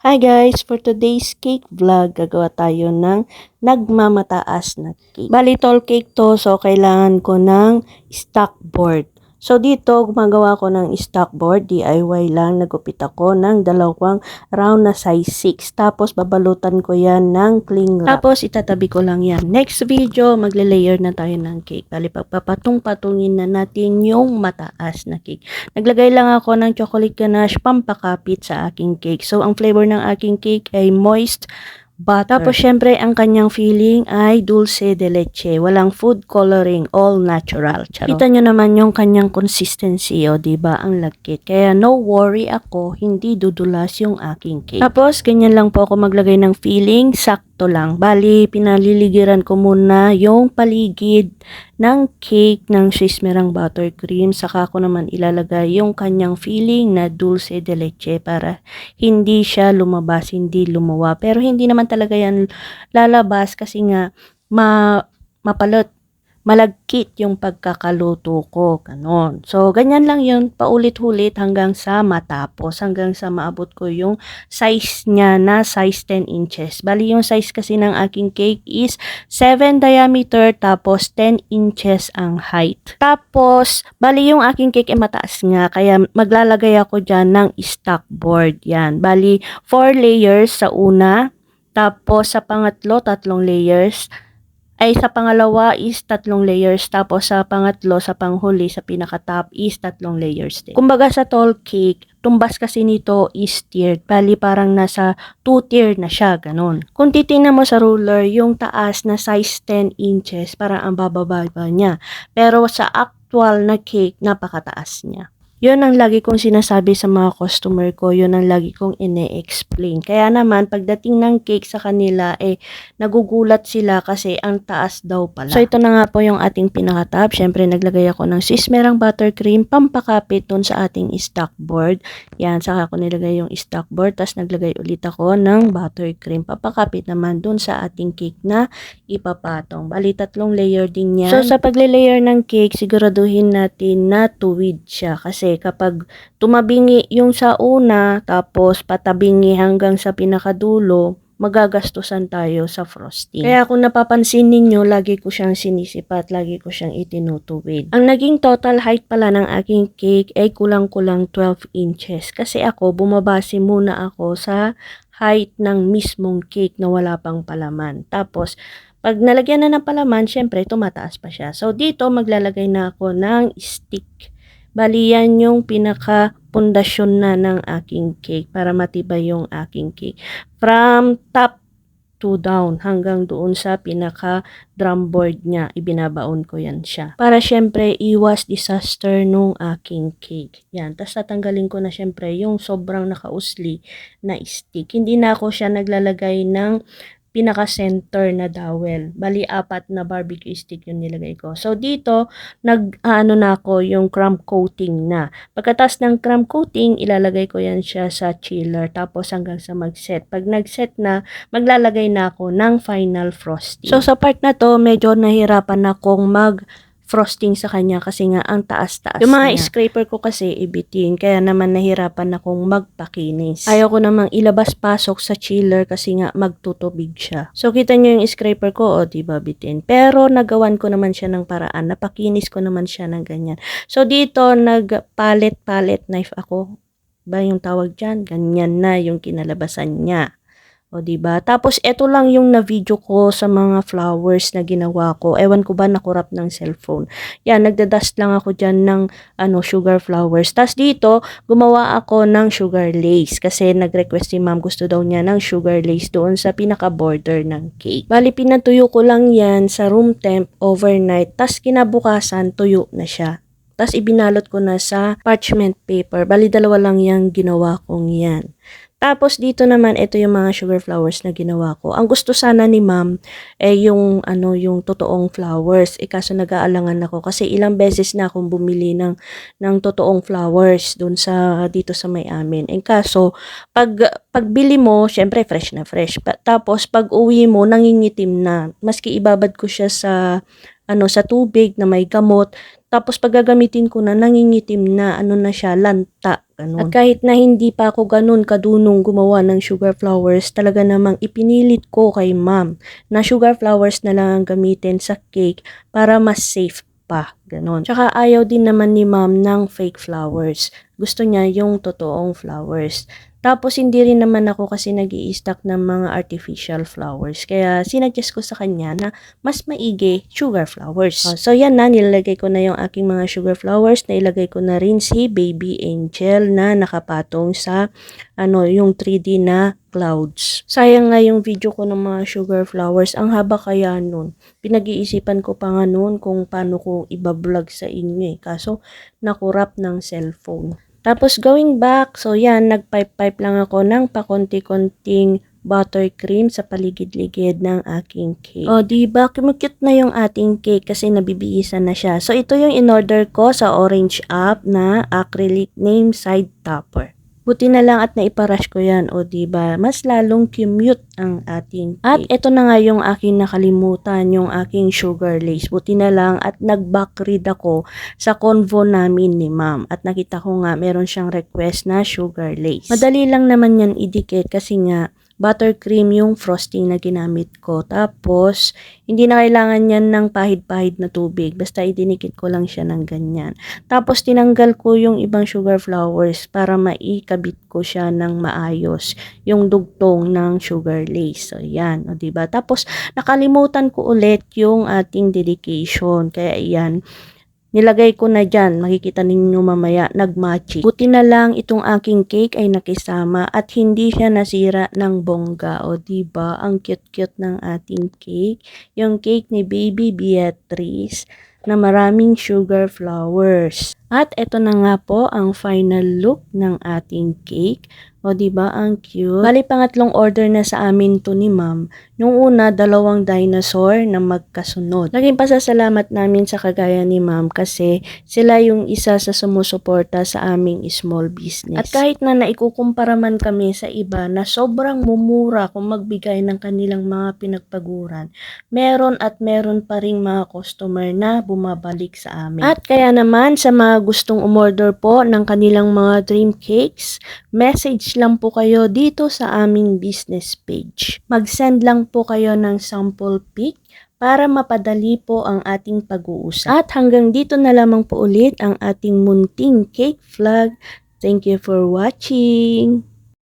Hi guys! For today's cake vlog, gagawa tayo ng nagmamataas na cake. Bali, tall cake to, so kailangan ko ng stock board. So dito, gumagawa ko ng stock board, DIY lang. Nagupit ako ng dalawang round na size 6. Tapos babalutan ko yan ng cling wrap. Tapos itatabi ko lang yan. Next video, magle-layer na tayo ng cake. Bali, pagpapatong-patungin na natin yung mataas na cake. Naglagay lang ako ng chocolate ganache pampakapit sa aking cake. So, ang flavor ng aking cake ay moist butter. Tapos, syempre, ang kanyang filling ay dulce de leche. Walang food coloring, all natural. Charo. Kita nyo naman yung kanyang consistency, o diba? Ang lagkit. Kaya, no worry ako, hindi dudulas yung aking cake. Tapos, ganyan lang po ako maglagay ng filling. Sakto lang. Bali, pinaliligiran ko muna yung paligid ng cake ng Swiss Merang buttercream. Saka ko naman ilalagay yung kanyang filling na dulce de leche para hindi siya lumabas, hindi lumawa. Pero hindi naman talaga yan lalabas kasi nga mapalot. Malagkit yung pagkakaluto ko, ganon. So, ganyan lang yun, paulit-ulit hanggang sa matapos, hanggang sa maabot ko yung size niya na size 10 inches. Bali, yung size kasi ng aking cake is 7 diameter, tapos 10 inches ang height. Tapos, bali, yung aking cake ay mataas nga, kaya maglalagay ako dyan ng stock board. Yan, bali, 4 layers sa una, tapos sa pangatlo, 3 layers, ay sa pangalawa is 3 layers, tapos sa pangatlo, sa panghuli, sa pinaka-top is 3 layers din. Kumbaga sa tall cake, tumbas kasi nito is tiered. Bali parang nasa 2 tier na siya, ganun. Kung titingnan mo sa ruler, yung taas na size 10 inches, parang ang bababa niya. Pero sa actual na cake, napakataas niya. Yun ang lagi kong sinasabi sa mga customer ko, yun ang lagi kong ine-explain. Kaya naman, pagdating ng cake sa kanila, nagugulat sila kasi ang taas daw pala. So, ito na nga po yung ating pinaka-top. Syempre, naglagay ako ng Swiss Merang buttercream, pampakapit dun sa ating stock board. Yan, saka ako nilagay yung stock board, tapos naglagay ulit ako ng buttercream. Papakapit naman dun sa ating cake na ipapatong. Bali, 3 layer din yan. So, sa pagle-layer ng cake, siguraduhin natin na tuwid siya kasi kapag tumabingi yung sa una, tapos patabingi hanggang sa pinakadulo, magagastusan tayo sa frosting. Kaya kung napapansin ninyo, lagi ko siyang sinisipat, lagi ko siyang itinutuwid. Ang naging total height pala ng aking cake ay kulang-kulang 12 inches. Kasi ako, bumabase muna ako sa height ng mismong cake na wala pang palaman. Tapos, pag nalagyan na ng palaman, syempre, tumataas pa siya. So, dito, maglalagay na ako ng stick. Bali, yan yung pinaka-pundasyon na ng aking cake para matibay yung aking cake. From top to down hanggang doon sa pinaka-drum board niya, ibinabaon ko yan siya. Para syempre, iwas disaster nung aking cake. Yan. Tapos tatanggalin ko na syempre yung sobrang nakausli na stick. Hindi na ako siya naglalagay ng pinaka-center na dowel. Bali, 4 na barbecue stick yung nilagay ko. So, dito, nag-ano na ako yung crumb coating na. Pagkatas ng crumb coating, ilalagay ko yan siya sa chiller. Tapos, hanggang sa mag-set. Pag nag-set na, maglalagay na ako ng final frosting. So, sa part na to, medyo nahirapan akong frosting sa kanya kasi nga ang taas-taas yung mga niya. Scraper ko kasi ibitin, kaya naman nahirapan akong magpakinis. Ayaw ko namang ilabas-pasok sa chiller kasi nga magtutubig siya. So kita nyo yung scraper ko, o diba bitin. Pero nagawan ko naman siya ng paraan, napakinis ko naman siya ng ganyan. So dito nag-palette knife ako. Ba yung tawag dyan? Ganyan na yung kinalabasan niya. O diba? Tapos ito lang yung na-video ko sa mga flowers na ginawa ko. Ewan ko ba nakurap ng cellphone. Yan, nagdadust lang ako dyan ng sugar flowers. Tapos dito, gumawa ako ng sugar lace. Kasi nag-request si ma'am, gusto daw niya ng sugar lace doon sa pinaka-border ng cake. Bali, pinatuyo ko lang yan sa room temp overnight. Tapos kinabukasan, tuyo na siya. Tapos ibinalot ko na sa parchment paper. Bali, 2 lang yung ginawa kong yan. Tapos dito naman, ito yung mga sugar flowers na ginawa ko. Ang gusto sana ni ma'am yung totoong flowers. Kaso nag-aalangan ako kasi ilang beses na akong bumili ng totoong flowers dito sa may amin. Kaso pagbili mo, syempre fresh na fresh. Tapos pag uwi mo, nangingitim na. Maski ibabad ko siya sa sa tubig na may gamot. Tapos pag gagamitin ko na, nangingitim na, na siya, lanta. Ganun. At kahit na hindi pa ako ganun kadunong gumawa ng sugar flowers, talaga namang ipinilit ko kay ma'am na sugar flowers na lang ang gamitin sa cake para mas safe pa. Ganon. Tsaka ayaw din naman ni ma'am ng fake flowers. Gusto niya yung totoong flowers. Tapos hindi rin naman ako kasi nag-i-stock ng mga artificial flowers. Kaya sinuggest ko sa kanya na mas maigi sugar flowers. So yan na, nilalagay ko na yung aking mga sugar flowers. Nailagay ko na rin si Baby Angel na nakapatong sa yung 3D na clouds. Sayang nga yung video ko ng mga sugar flowers. Ang haba kaya nun. Pinag-iisipan ko pa nga nun kung paano ko iba-vlog sa inyo Kaso nakurap ng cellphone. Tapos going back, so yan, nagpipe-pipe lang ako ng pakonti-konting buttercream sa paligid-ligid ng aking cake. O, diba? Kumukute na yung ating cake kasi nabibihisan na siya. So, ito yung in-order ko sa Orange App na acrylic name side topper. Buti na lang at naiparush ko yan. O, diba? Mas lalong cute ang ating cake. At ito na nga yung aking nakalimutan, yung aking sugar lace. Buti na lang at nag-backread ako sa convo namin ni ma'am. At nakita ko nga meron siyang request na sugar lace. Madali lang naman yan idikit kasi nga buttercream yung frosting na ginamit ko. Tapos, hindi na kailangan yan ng pahid-pahid na tubig. Basta idinikit ko lang siya ng ganyan. Tapos, tinanggal ko yung ibang sugar flowers para maikabit ko siya ng maayos. Yung dugtong ng sugar lace. So, yan. O, diba? Tapos, nakalimutan ko ulit yung ating dedication. Kaya, yan. Nilagay ko na dyan, makikita ninyo mamaya, nagmachi. Buti na lang itong aking cake ay nakisama at hindi siya nasira ng bongga. O diba, ang cute-cute ng ating cake. Yung cake ni Baby Beatrice na maraming sugar flowers. At ito na nga po ang final look ng ating cake. O diba, ang cute. Bali, pangatlong order na sa amin to ni ma'am. Nung una, 2 dinosaur na magkasunod. Naging pasasalamat namin sa kagaya ni ma'am kasi sila yung isa sa sumusuporta sa aming small business. At kahit na naikukumpara man kami sa iba na sobrang mumura kung magbigay ng kanilang mga pinagpaguran, meron pa ring mga customer na bumabalik sa amin. At kaya naman sa mga gustong umorder po ng kanilang mga dream cakes, message lang po kayo dito sa aming business page. Mag-send lang po kayo ng sample pic para mapadali po ang ating pag-uusap. At hanggang dito na lamang po ulit ang ating munting cake vlog. Thank you for watching!